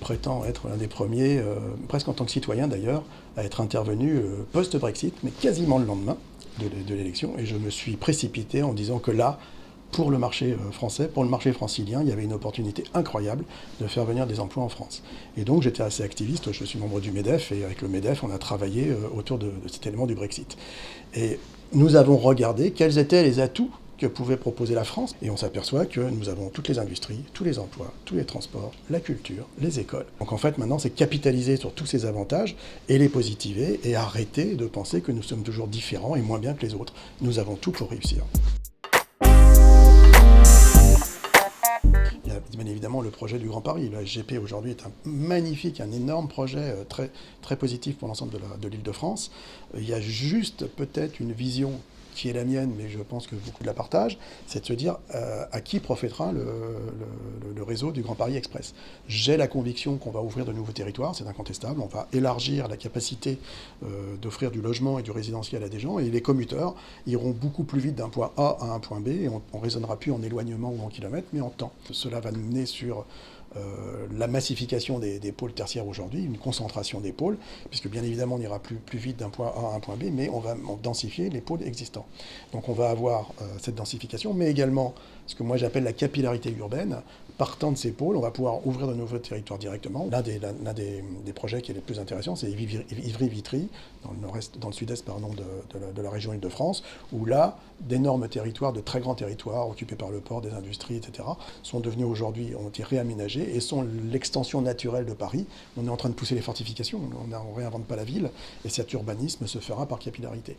prétend être l'un des premiers, presque en tant que citoyen d'ailleurs, à être intervenu post-Brexit, mais quasiment le lendemain de l'élection. Et je me suis précipité en disant que là, pour le marché français, pour le marché francilien, il y avait une opportunité incroyable de faire venir des emplois en France. Et donc j'étais assez activiste, je suis membre du MEDEF, et avec le MEDEF, on a travaillé autour de cet élément du Brexit. Et nous avons regardé quels étaient les atouts que pouvait proposer la France. Et on s'aperçoit que nous avons toutes les industries, tous les emplois, tous les transports, la culture, les écoles. Donc en fait, maintenant, c'est capitaliser sur tous ces avantages et les positiver et arrêter de penser que nous sommes toujours différents et moins bien que les autres. Nous avons tout pour réussir. Il y a bien évidemment le projet du Grand Paris. Le SGP aujourd'hui est un magnifique, un énorme projet très, très positif pour l'ensemble de l'Île-de-France. Il y a juste peut-être une vision qui est la mienne, mais je pense que beaucoup la partagent, c'est de se dire à qui profitera le réseau du Grand Paris Express. J'ai la conviction qu'on va ouvrir de nouveaux territoires, c'est incontestable, on va élargir la capacité d'offrir du logement et du résidentiel à des gens, et les commuteurs iront beaucoup plus vite d'un point A à un point B, et on ne raisonnera plus en éloignement ou en kilomètres, mais en temps. Cela va nous mener sur la massification des pôles tertiaires aujourd'hui, une concentration des pôles, puisque bien évidemment on ira plus vite d'un point A à un point B, mais on va densifier les pôles existants. Donc on va avoir cette densification, mais également ce que moi j'appelle la capillarité urbaine. Partant de ces pôles, on va pouvoir ouvrir de nouveaux territoires directement. L'un des projets qui est le plus intéressant, c'est Ivry-Vitry, dans le sud-est de la région Île-de-France, où là, d'énormes territoires, de très grands territoires occupés par le port, des industries, etc., sont devenus aujourd'hui, ont été réaménagés et sont l'extension naturelle de Paris. On est en train de pousser les fortifications, on ne réinvente pas la ville, et cet urbanisme se fera par capillarité.